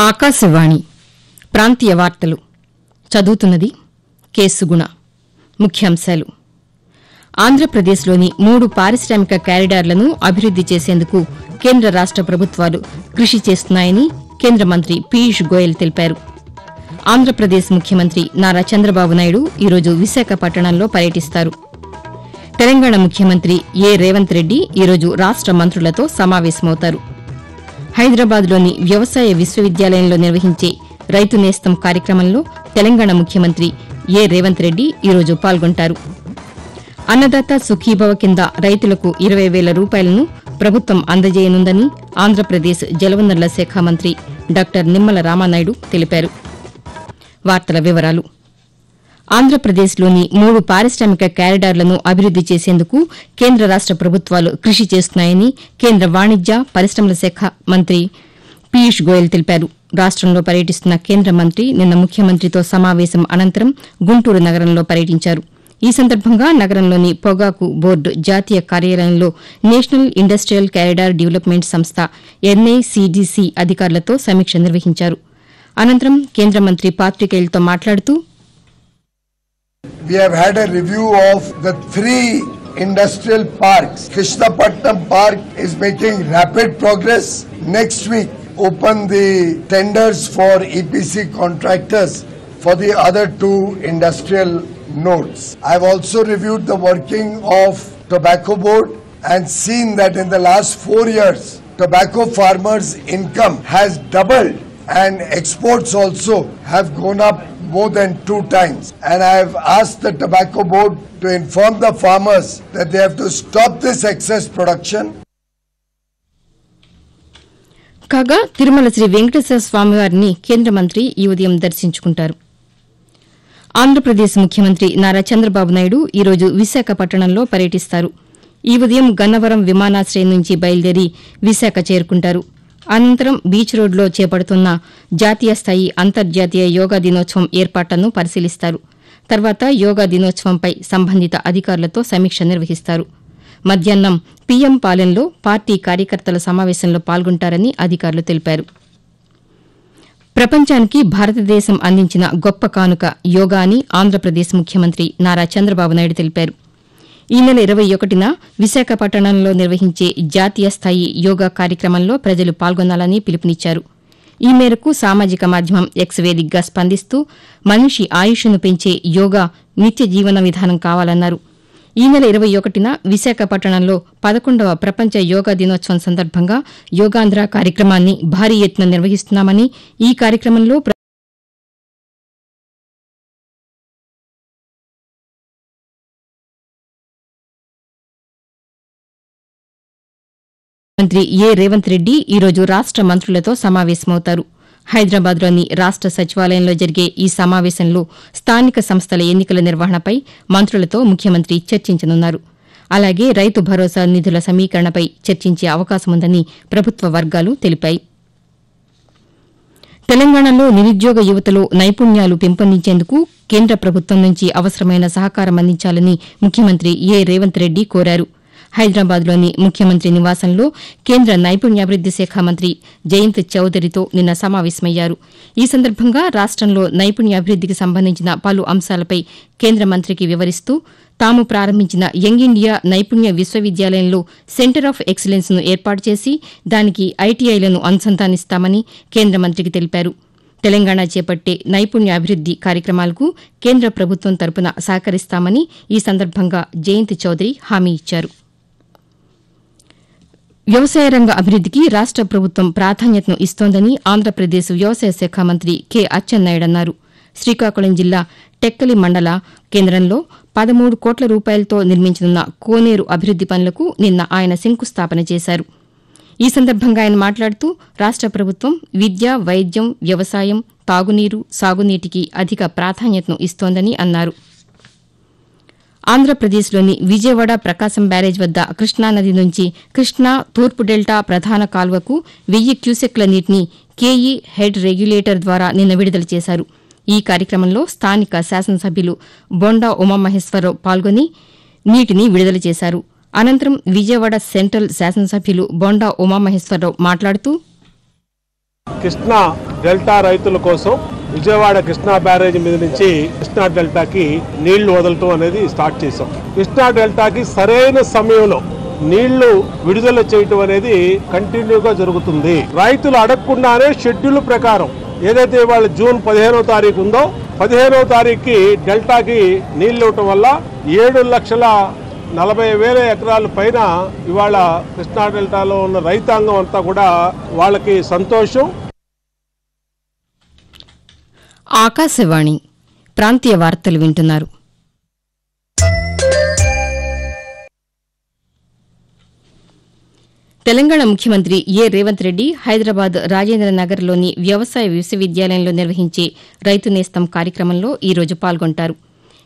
ఆకాశవాణి ప్రాంతీయ వార్తలు చదువుతున్నది కె సుగుణ. ముఖ్యాంశాలు: ఆంధ్రప్రదేశ్లోని 3 పారిశ్రామిక కారిడార్లను అభివృద్ది చేసేందుకు కేంద్ర రాష్ట ప్రభుత్వాలు కృషి చేస్తున్నాయని కేంద్ర మంత్రి పీయూష్ గోయల్ తెలిపారు. ఆంధ్రప్రదేశ్ ముఖ్యమంత్రి నారా చంద్రబాబు నాయుడు ఈరోజు విశాఖపట్టణంలో పర్యటిస్తారు. తెలంగాణ ముఖ్యమంత్రి ఏ రేవంత్ రెడ్డి ఈరోజు రాష్ట మంత్రులతో సమావేశమవుతారు. హైదరాబాద్లోని వ్యవసాయ విశ్వవిద్యాలయంలో నిర్వహించే రైతు నేస్తం కార్యక్రమంలో తెలంగాణ ముఖ్యమంత్రి ఏ రేవంత్ రెడ్డి ఈరోజు పాల్గొంటారు. అన్నదాత సుఖీభవ కింద రైతులకు 20,000 రూపాయలను ప్రభుత్వం అందజేయనుందని ఆంధ్రప్రదేశ్ జలవనరుల శాఖ మంత్రి డాక్టర్ నిమ్మల రామానాయుడు తెలిపారు. వార్తల వివరాలు: ఆంధ్రప్రదేశ్లోని 3 పారిశ్రామిక కారిడార్లను అభివృద్ది చేసేందుకు కేంద్ర రాష్ట ప్రభుత్వాలు కృషి చేస్తున్నాయని కేంద్ర వాణిజ్య పరిశ్రమల శాఖ మంత్రి పీయూష్ గోయల్ తెలిపారు. రాష్టంలో పర్యటిస్తున్న కేంద్ర మంత్రి నిన్న ముఖ్యమంత్రితో సమావేశం అనంతరం గుంటూరు నగరంలో పర్యటించారు. ఈ సందర్భంగా నగరంలోని పొగాకు బోర్డు జాతీయ కార్యాలయంలో నేషనల్ ఇండస్టియల్ కారిడార్ డెవలప్మెంట్ సంస్థ ఎన్ఐసిడిసి అధికారులతో సమీక్ష నిర్వహించారు. అనంతరం కేంద్ర మంత్రి పాతికేయులతో మాట్లాడుతూ, We have had a review of the 3 industrial parks. Krishnapatnam Park is making rapid progress. Next week, open the tenders for EPC contractors for the other 2 industrial nodes. I have also reviewed the working of Tobacco Board and seen that in the last 4 years, tobacco farmers' income has doubled and exports also have gone up more than 2 times. And I have asked the Tobacco Board to inform the farmers that they have to stop this excess production. కాగా తిరుమల శ్రీ వెంకటేశ్వర స్వామివారిని కేంద్ర మంత్రి ఈ ఉదయం దర్శించుకుంటారు. ఆంధ్రప్రదేశ్ ముఖ్యమంత్రి నారా చంద్రబాబు నాయుడు ఈరోజు విశాఖపట్టణంలో పర్యటిస్తారు. ఈ ఉదయం గన్నవరం విమానాశ్రయం నుంచి బయలుదేరి విశాఖ చేరుకుంటారు. అనంతరం బీచ్ రోడ్లో చేపడుతున్న జాతీయ స్థాయి అంతర్జాతీయ యోగా దినోత్సవం ఏర్పాట్లను పరిశీలిస్తారు. తర్వాత యోగా దినోత్సవంపై సంబంధిత అధికారులతో సమీక్ష నిర్వహిస్తారు. మధ్యాహ్నం పీఎం పాలెంలో పార్టీ కార్యకర్తల సమావేశంలో పాల్గొంటారని అధికారులు తెలిపారు. ప్రపంచానికి భారతదేశం అందించిన గొప్ప కానుక యోగా అని ఆంధ్రప్రదేశ్ ముఖ్యమంత్రి నారా చంద్రబాబు నాయుడు తెలిపారు. ఈ నెల 21న విశాఖపట్టణంలో నిర్వహించే జాతీయ స్థాయి యోగా కార్యక్రమంలో ప్రజలు పాల్గొనాలని పిలుపునిచ్చారు. ఈ మేరకు సామాజిక మాధ్యమం ఎక్స్ వేదికగా స్పందిస్తూ మనిషి ఆయుష్ను పెంచే యోగా నిత్య జీవన విధానం కావాలన్నారు. ఈ నెల 21న విశాఖపట్టణంలో 11వ ప్రపంచ యోగా దినోత్సవం సందర్భంగా యోగాంధ్ర కార్యక్రమాన్ని భారీ ఎత్తున నిర్వహిస్తున్నామని, ఈ కార్యక్రమంలో మంత్రి ఏ రేవంత్ రెడ్డి ఈరోజు రాష్ట మంత్రులతో సమావేశమవుతారు. హైదరాబాద్లోని రాష్ట సచివాలయంలో జరిగే ఈ సమావేశంలో స్థానిక సంస్థల ఎన్నికల నిర్వహణపై మంత్రులతో ముఖ్యమంత్రి చర్చించనున్నారు. అలాగే రైతు భరోసా నిధుల సమీకరణపై చర్చించే అవకాశముందని ప్రభుత్వ వర్గాలు తెలిపాయి. తెలంగాణలో నిరుద్యోగ యువతలో నైపుణ్యాలు పెంపొందించేందుకు కేంద్ర ప్రభుత్వం నుంచి అవసరమైన సహకారం అందించాలని ముఖ్యమంత్రి ఏ రేవంత్ రెడ్డి కోరారు. హైదరాబాద్లోని ముఖ్యమంత్రి నివాసంలో కేంద్ర నైపుణ్యాభివృద్ది శాఖ మంత్రి జయంత్ చౌదరితో నిన్న సమావేశమయ్యారు. ఈ సందర్భంగా రాష్టంలో నైపుణ్యాభివృద్దికి సంబంధించిన పలు అంశాలపై కేంద్ర మంత్రికి వివరిస్తూ తాము ప్రారంభించిన యంగ్ ఇండియా నైపుణ్య విశ్వవిద్యాలయంలో సెంటర్ ఆఫ్ ఎక్సలెన్స్ ను ఏర్పాటు చేసి దానికి ఐటీఐలను అనుసంధానిస్తామని కేంద్ర మంత్రికి తెలిపారు. తెలంగాణ చేపట్టే నైపుణ్యాభివృద్ది కార్యక్రమాలకు కేంద్ర ప్రభుత్వం తరపున సహకరిస్తామని ఈ సందర్భంగా జయంత్ చౌదరి హామీ ఇచ్చారు. వ్యవసాయ రంగ అభివృద్దికి రాష్ట ప్రభుత్వం ప్రాధాన్యతను ఇస్తోందని ఆంధ్రప్రదేశ్ వ్యవసాయ శాఖ మంత్రి కె అచ్చెన్నాయుడు అన్నారు. శ్రీకాకుళం జిల్లా టెక్కలి మండల కేంద్రంలో 13 కోట్ల రూపాయలతో నిర్మించనున్న కోనేరు అభివృద్ది పనులకు నిన్న ఆయన శంకుస్థాపన చేశారు. ఈ సందర్భంగా ఆయన మాట్లాడుతూ రాష్ట ప్రభుత్వం విద్య, వైద్యం, వ్యవసాయం, తాగునీరు, సాగునీటికి అధిక ప్రాధాన్యతను ఇస్తోందని అన్నారు. ఆంధ్రప్రదేశ్లోని విజయవాడ ప్రకాశం బ్యారేజ్ వద్ద కృష్ణానది నుంచి కృష్ణా తూర్పు డెల్టా ప్రధాన కాల్వకు 1000 క్యూసెక్ల నీటిని కేఈ హెడ్ రెగ్యులేటర్ ద్వారా నిన్న విడుదల చేశారు. ఈ కార్యక్రమంలో స్థానిక శాసనసభ్యులు బొండా ఉమామహేశ్వరరావు పాల్గొని నీటిని విడుదల చేశారు. అనంతరం విజయవాడ సెంట్రల్ శాసనసభ్యులు బొండా ఉమామహేశ్వరరావు మాట్లాడుతూ కృష్ణా డెల్టా రైతుల కోసం విజయవాడ కృష్ణా బ్యారేజ్ మీద నుంచి కృష్ణా డెల్టాకి నీళ్లు వదలటం అనేది స్టార్ట్ చేశాం. కృష్ణా డెల్టాకి సరైన సమయంలో నీళ్లు విడుదల చేయటం అనేది కంటిన్యూగా జరుగుతుంది. రైతులు అడగకుండానే షెడ్యూల్ ప్రకారం ఏదైతే ఇవాళ జూన్ 15వ తారీఖు ఉందో 15వ తారీఖుకి డెల్టాకి నీళ్లు ఇవ్వటం వల్ల 7,40,000 ఎకరాల పైన ఇవాళ కృష్ణా డెల్టాలో ఉన్న రైతాంగం అంతా కూడా వాళ్ళకి సంతోషం. ఆకాశవాణి ప్రాంతీయ వార్తలు వింటున్నారు. తెలంగాణ ముఖ్యమంత్రి ఏ రేవంత్ రెడ్డి హైదరాబాద్ రాజేంద్రనగర్లోని వ్యవసాయ విశ్వవిద్యాలయంలో నిర్వహించే రైతు నేస్తం కార్యక్రమంలో ఈ రోజు పాల్గొంటారు.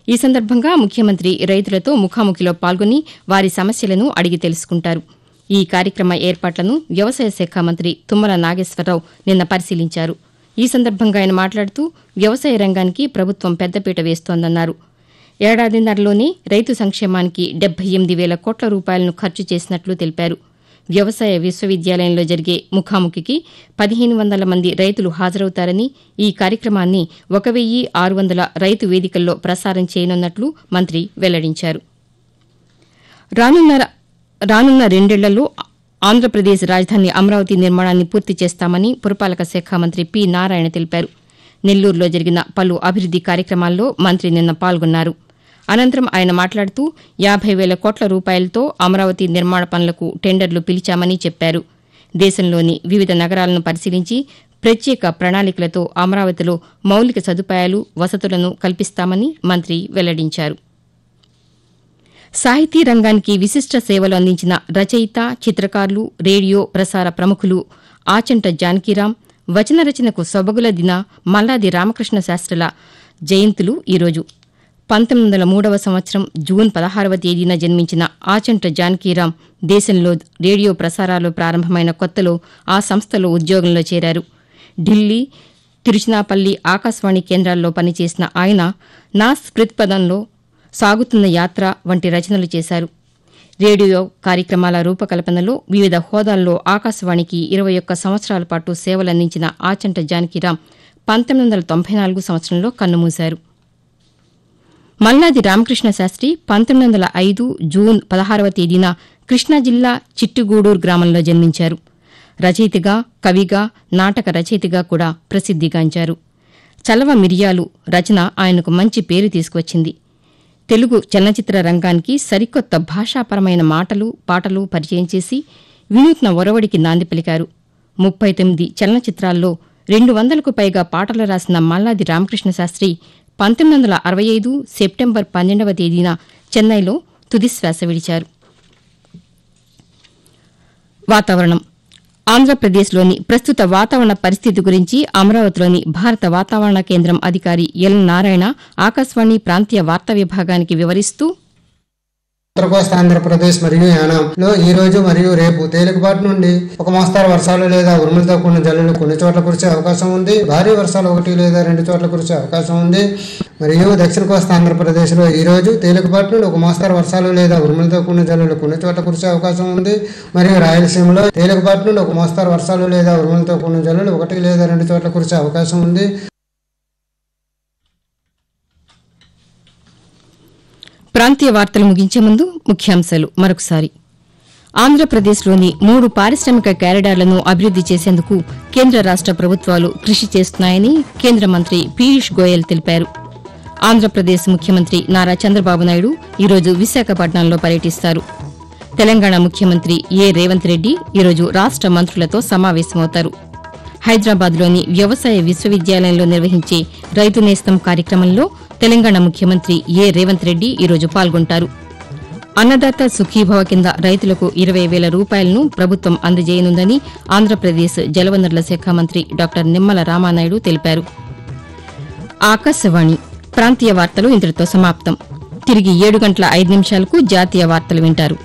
ఈ సందర్భంగా ముఖ్యమంత్రి రైతులతో ముఖాముఖిలో పాల్గొని వారి సమస్యలను అడిగి తెలుసుకుంటారు. ఈ కార్యక్రమ ఏర్పాట్లను వ్యవసాయ శాఖ మంత్రి తుమ్మల నాగేశ్వరరావు నిన్న పరిశీలించారు. ఈ సందర్భంగా ఆయన మాట్లాడుతూ వ్యవసాయ రంగానికి ప్రభుత్వం పెద్దపీట వేస్తోందన్నారు. ఏడాదిన్నరలోనే రైతు సంక్షేమానికి 78,000 కోట్ల రూపాయలను ఖర్చు చేసినట్లు తెలిపారు. వ్యవసాయ విశ్వవిద్యాలయంలో జరిగే ముఖాముఖికి 1,500 మంది రైతులు హాజరవుతారని, ఈ కార్యక్రమాన్ని 1,600 రైతు వేదికల్లో ప్రసారం చేయనున్నట్లు మంత్రి వెల్లడించారు. రానున్న 2 ఏళ్లలో ఆంధ్రప్రదేశ్ రాజధాని అమరావతి నిర్మాణాన్ని పూర్తి చేస్తామని పురపాలక శాఖ మంత్రి పి. నారాయణ తెలిపారు. నెల్లూరులో జరిగిన పలు అభివృద్ది కార్యక్రమాల్లో మంత్రి నిన్న పాల్గొన్నారు. అనంతరం ఆయన మాట్లాడుతూ 50,000 కోట్ల రూపాయలతో అమరావతి నిర్మాణ పనులకు టెండర్లు పిలిచామని చెప్పారు. దేశంలోని వివిధ నగరాలను పరిశీలించి ప్రత్యేక ప్రణాళికలతో అమరావతిలో మౌలిక సదుపాయాలు, వసతులను కల్పిస్తామని మంత్రి వెల్లడించారు. సాహితీ రంగానికి విశిష్ట సేవలు అందించిన రచయిత, చిత్రకారులు, రేడియో ప్రసార ప్రముఖులు ఆచంట జానకీరాం, వచన రచనకు సొబగుల దిన మల్లాది రామకృష్ణ శాస్త్రుల జయంతులు ఈరోజు. 1903వ సంవత్సరం జూన్ 16వ తేదీన జన్మించిన ఆచంట జానకీరాం దేశంలో రేడియో ప్రసారాలు ప్రారంభమైన కొత్తలో ఆ సంస్థలో ఉద్యోగంలో చేరారు. ఢిల్లీ, తిరుచినాపల్లి ఆకాశవాణి కేంద్రాల్లో పనిచేసిన ఆయన నా స్మృత్పదంలో, సాగుతున్న యాత్ర వంటి రచనలు చేశారు. రేడియో కార్యక్రమాల రూపకల్పనలో వివిధ హోదాల్లో ఆకాశవాణికి 21 సంవత్సరాల పాటు సేవలందించిన ఆచంట జానకీరాం 1994 సంవత్సరంలో కన్నుమూశారు. మల్లాది రామకృష్ణ శాస్త్రి 1905 జూన్ 16వ తేదీన కృష్ణా జిల్లా చిట్టుగూడూరు గ్రామంలో జన్మించారు. రచయితగా, కవిగా, నాటక రచయితగా కూడా ప్రసిద్దిగాంచారు. చలవ మిరియాలు రచన ఆయనకు మంచి పేరు తీసుకువచ్చింది. తెలుగు చలనచిత్ర రంగానికి సరికొత్త భాషాపరమైన మాటలు, పాటలు పరిచయం చేసి వినూత్న ఒరవడికి నాంది పలికారు. 39 చలనచిత్రాల్లో 200కు పైగా పాటలు రాసిన మల్లాది రామకృష్ణ శాస్త్రి 1965 సెప్టెంబర్ 12వ తేదీన చెన్నైలో తుదిశ్వాస విడిచారు. వాతావరణం. ఆంధ్రప్రదేశ్లోని ప్రస్తుత వాతావరణ పరిస్థితి గురించి అమరావతిలోని భారత వాతావరణ కేంద్రం అధికారి ఎల్. నారాయణ ఆకాశవాణి ప్రాంతీయ వార్తా విభాగానికి వివరిస్తూ, ఉత్తర కోస్తా ఆంధ్రప్రదేశ్ మరియు యానాంలో ఈ రోజు మరియు రేపు తేలికపాటి నుండి ఒక మోస్తరు వర్షాలు లేదా ఉరుములతో కూడిన జల్లులు కొన్ని చోట్ల కురిసే అవకాశం ఉంది. భారీ వర్షాలు 1 లేదా 2 చోట్ల కురిసే అవకాశం ఉంది. మరియు దక్షిణ కోస్తా ఆంధ్రప్రదేశ్లో ఈ రోజు తేలికపాటి నుండి ఒక మోస్తరు వర్షాలు లేదా ఉరుములతో కూడిన జల్లులు కొన్ని చోట్ల కురిసే అవకాశం ఉంది. మరియు రాయలసీమలో తేలికపాటి నుండి ఒక మోస్తరు వర్షాలు లేదా ఉరుములతో కూడిన జల్లులు 1 లేదా 2 చోట్ల కురిసే అవకాశం ఉంది. ప్రాంతీయ వార్తలు ముగించే ముందు ముఖ్యాంశాలు మరొకసారి. ఆంధ్రప్రదేశ్లోని 3 పారిశ్రామిక కారిడార్లను అభివృద్ది చేసేందుకు కేంద్ర రాష్ట ప్రభుత్వాలు కృషి చేస్తున్నాయని కేంద్ర మంత్రి పీయూష్ గోయల్ తెలిపారు. ఆంధ్రప్రదేశ్ ముఖ్యమంత్రి నారా చంద్రబాబు నాయుడు ఈరోజు విశాఖపట్నంలో పర్యటిస్తారు. తెలంగాణ ముఖ్యమంత్రి ఏ రేవంత్ రెడ్డి ఈరోజు రాష్ట మంత్రులతో సమావేశమవుతారు. హైదరాబాద్లోని వ్యవసాయ విశ్వవిద్యాలయంలో నిర్వహించే రైతు నేస్తం కార్యక్రమంలో తెలంగాణ ముఖ్యమంత్రి ఏ రేవంత్ రెడ్డి ఈరోజు పాల్గొంటారు. అన్నదాత సుఖీభవ కింద రైతులకు 20,000 రూపాయలను ప్రభుత్వం అందజేయనుందని ఆంధ్రప్రదేశ్ జలవనరుల శాఖ మంత్రి డాక్టర్ నిమ్మల రామానాయుడు తెలిపారు. ఆకాశవాణి ప్రాంతీయ వార్తలు ఇంతటితో సమాప్తం. తిరిగి 7 గంటల 5 నిమిషాలకు జాతీయ వార్తలు వింటారు.